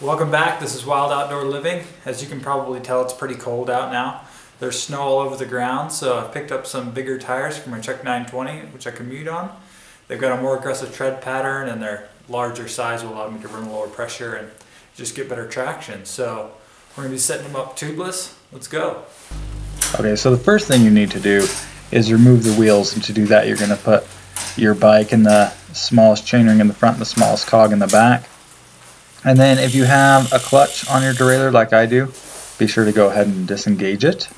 Welcome back. This is Wild Outdoor Living. As you can probably tell, it's pretty cold out now. There's snow all over the ground, so I've picked up some bigger tires for my Chuck 920, which I commute on. They've got a more aggressive tread pattern, and their larger size will allow me to run lower pressure and just get better traction. So we're going to be setting them up tubeless. Let's go. Okay, so the first thing you need to do is remove the wheels, and to do that you're going to put your bike in the smallest chainring in the front and the smallest cog in the back. And then if you have a clutch on your derailleur like I do, be sure to go ahead and disengage it.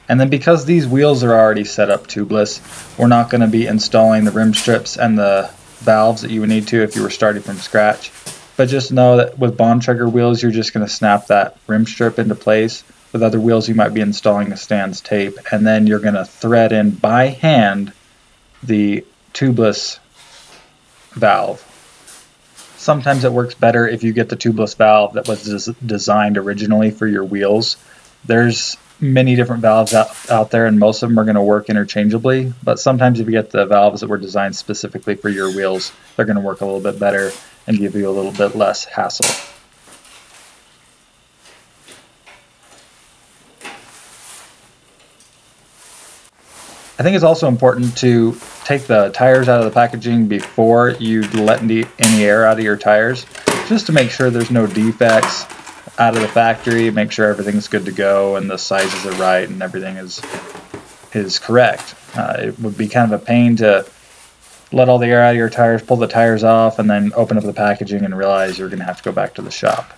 And then because these wheels are already set up tubeless, we're not going to be installing the rim strips and the valves that you would need to if you were starting from scratch. But just know that with Bontrager wheels, you're just going to snap that rim strip into place. With other wheels, you might be installing the stands tape, and then you're going to thread in by hand the tubeless valve. Sometimes it works better if you get the tubeless valve that was designed originally for your wheels. There's many different valves out there, and most of them are going to work interchangeably, but sometimes if you get the valves that were designed specifically for your wheels, they're going to work a little bit better and give you a little bit less hassle. I think it's also important to take the tires out of the packaging before you let any air out of your tires, just to make sure there's no defects out of the factory, make sure everything's good to go and the sizes are right and everything is correct. It would be kind of a pain to let all the air out of your tires, pull the tires off, and then open up the packaging and realize you're going to have to go back to the shop.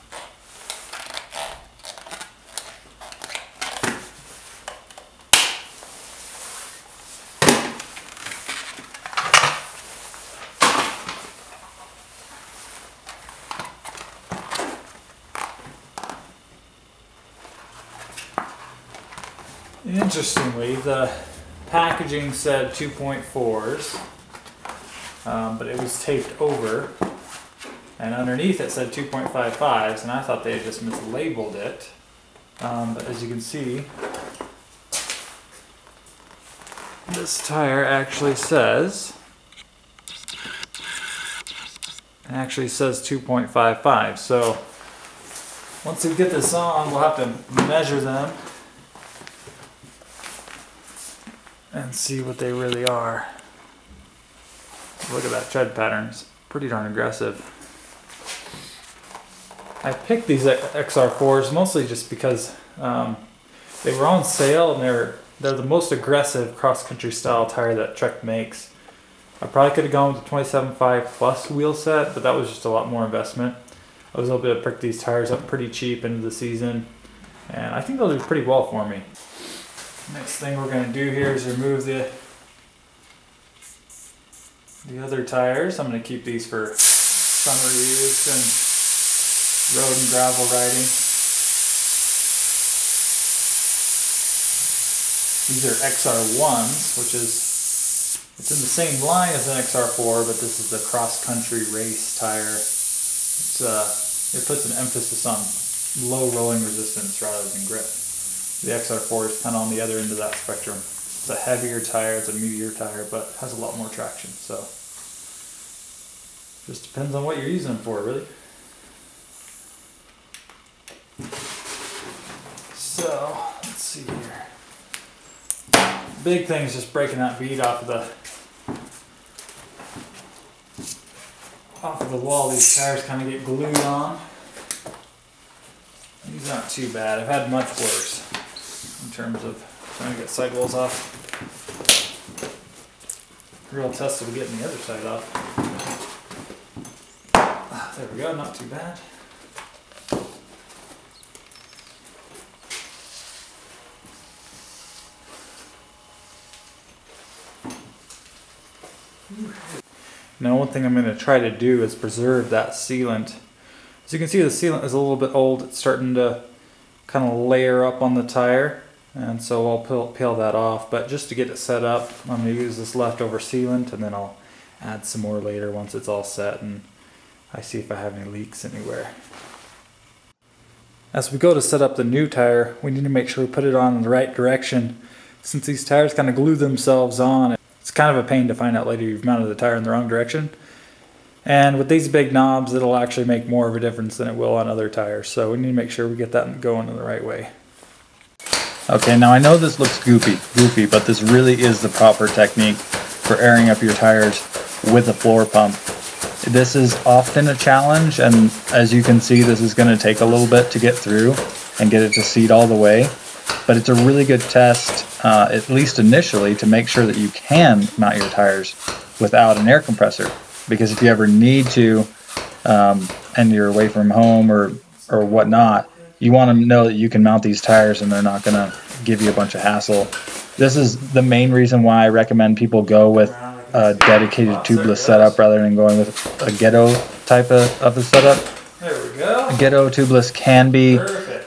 Interestingly, the packaging said 2.4s, but it was taped over, and underneath it said 2.55s, and I thought they had just mislabeled it. But as you can see, this tire actually says 2.55. So once we get this on, we'll have to measure them and see what they really are. Look at that tread pattern, it's pretty darn aggressive. I picked these XR4s mostly just because they were on sale, and they're the most aggressive cross-country style tire that Trek makes. I probably could have gone with the 27.5 plus wheel set, but that was just a lot more investment. I was able to pick these tires up pretty cheap into the season, and I think they'll do pretty well for me. Next thing we're going to do here is remove the other tires. I'm going to keep these for summer use and road and gravel riding. These are XR1s, which it's in the same line as an XR4, but this is the cross-country race tire. It puts an emphasis on low rolling resistance rather than grip. The XR4 is kind of on the other end of that spectrum. It's a heavier tire, it's a meatier tire, but has a lot more traction. So just depends on what you're using them for, really. So let's see here. Big thing is just breaking that bead off of the wall. These tires kind of get glued on. These aren't too bad. I've had much worse in terms of trying to get sidewalls off. Real test of getting the other side off. There we go, not too bad. Now one thing I'm going to try to do is preserve that sealant. As you can see, the sealant is a little bit old. It's starting to kind of layer up on the tire, and so I'll peel that off. But just to get it set up, I'm going to use this leftover sealant, and then I'll add some more later once it's all set and I see if I have any leaks anywhere. As we go to set up the new tire, we need to make sure we put it on in the right direction. Since these tires kind of glue themselves on, it's kind of a pain to find out later you've mounted the tire in the wrong direction. And with these big knobs, it'll actually make more of a difference than it will on other tires. So we need to make sure we get that going in the right way. Okay, now I know this looks goofy, but this really is the proper technique for airing up your tires with a floor pump. This is often a challenge, and as you can see, this is going to take a little bit to get through and get it to seat all the way. But it's a really good test, at least initially, to make sure that you can mount your tires without an air compressor. Because if you ever need to, and you're away from home or whatnot, you want to know that you can mount these tires and they're not going to give you a bunch of hassle. This is the main reason why I recommend people go with a dedicated tubeless setup rather than going with a ghetto type of a setup. There we go. A ghetto tubeless can be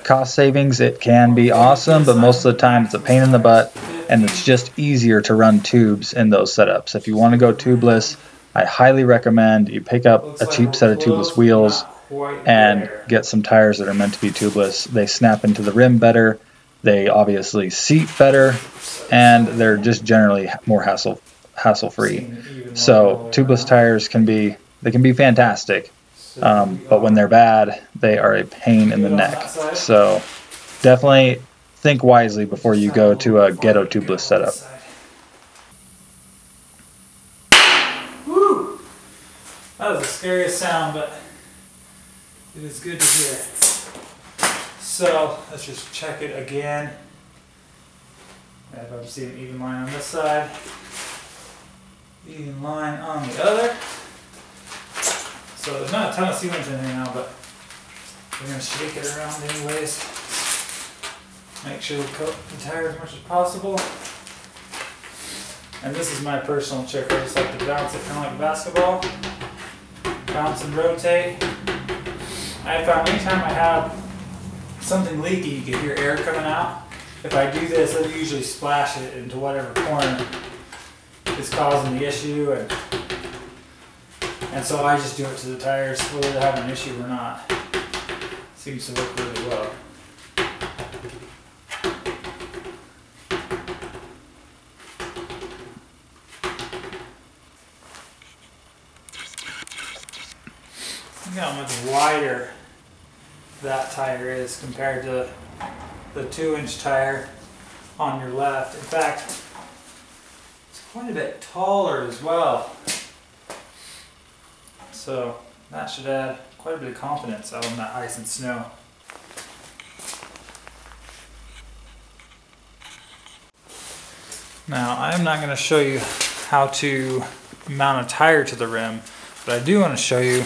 cost savings, it can be awesome, but most of the time it's a pain in the butt, and it's just easier to run tubes in those setups. If you want to go tubeless, I highly recommend you pick up a cheap set of tubeless wheels and get some tires that are meant to be tubeless. They snap into the rim better, they obviously seat better, and they're just generally more hassle-free. So tubeless tires can be fantastic. But when they're bad, they are a pain in the neck. So definitely think wisely before you go to a ghetto tubeless setup. Woo! That was the scariest sound, but it is good to hear. So let's just check it again. If I'm seeing an even line on this side, even line on the other. So there's not a ton of sealant in here now, but we're going to shake it around anyways. Make sure we coat the tire as much as possible. And this is my personal trick. I just like to bounce it kind of like basketball. Bounce and rotate. I found anytime I have something leaky, you can hear air coming out. If I do this, I'll usually splash it into whatever corner is causing the issue. And so I just do it to the tires, whether they're having an issue or not. Seems to work really well. Look how much wider that tire is compared to the 2-inch tire on your left. In fact, it's quite a bit taller as well. So that should add quite a bit of confidence out on that ice and snow. Now I'm not going to show you how to mount a tire to the rim, but I do want to show you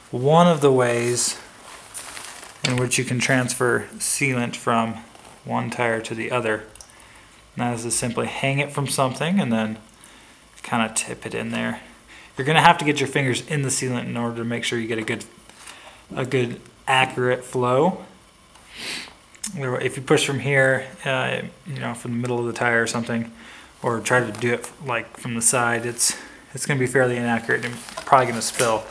one of the ways in which you can transfer sealant from one tire to the other. And that is to simply hang it from something and then kind of tip it in there. You're going to have to get your fingers in the sealant in order to make sure you get a good accurate flow. If you push from here, you know, from the middle of the tire or something, or try to do it like from the side, it's going to be fairly inaccurate and probably going to spill.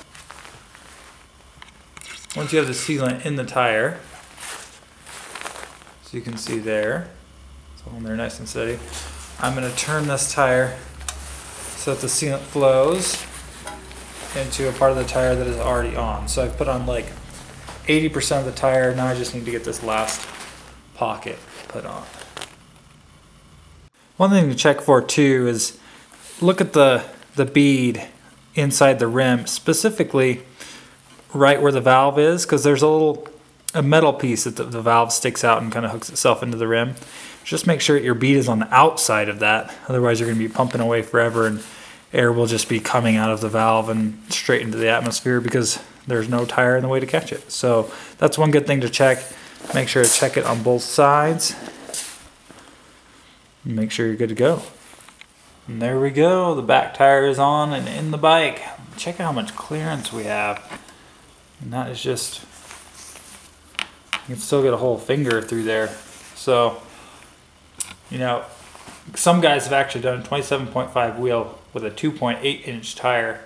Once you have the sealant in the tire, so you can see there, it's on there nice and steady, I'm going to turn this tire so that the sealant flows into a part of the tire that is already on. So I've put on like 80% of the tire. Now I just need to get this last pocket put on. One thing to check for too is look at the bead inside the rim, specifically right where the valve is, because there's a metal piece that the valve sticks out and kind of hooks itself into the rim. Just make sure your bead is on the outside of that, otherwise you're going to be pumping away forever and air will just be coming out of the valve and straight into the atmosphere because there's no tire in the way to catch it. So that's one good thing to check. Make sure to check it on both sides. Make sure you're good to go. And there we go, the back tire is on and in the bike. Check out how much clearance we have. And that is just, you can still get a whole finger through there. So, you know, some guys have actually done a 27.5 wheel with a 2.8-inch tire.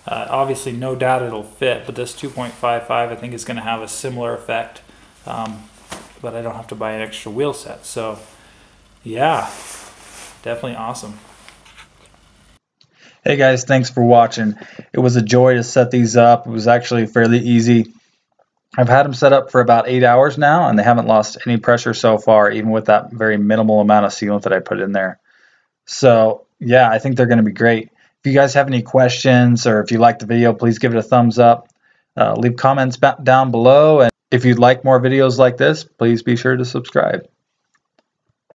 Obviously, no doubt it'll fit, but this 2.55 I think is going to have a similar effect. But I don't have to buy an extra wheel set. So, yeah, definitely awesome. Hey guys, thanks for watching. It was a joy to set these up. It was actually fairly easy. I've had them set up for about 8 hours now, and they haven't lost any pressure so far, even with that very minimal amount of sealant that I put in there. So yeah, I think they're going to be great. If you guys have any questions, or if you like the video, please give it a thumbs up. Leave comments down below, and if you'd like more videos like this, please be sure to subscribe.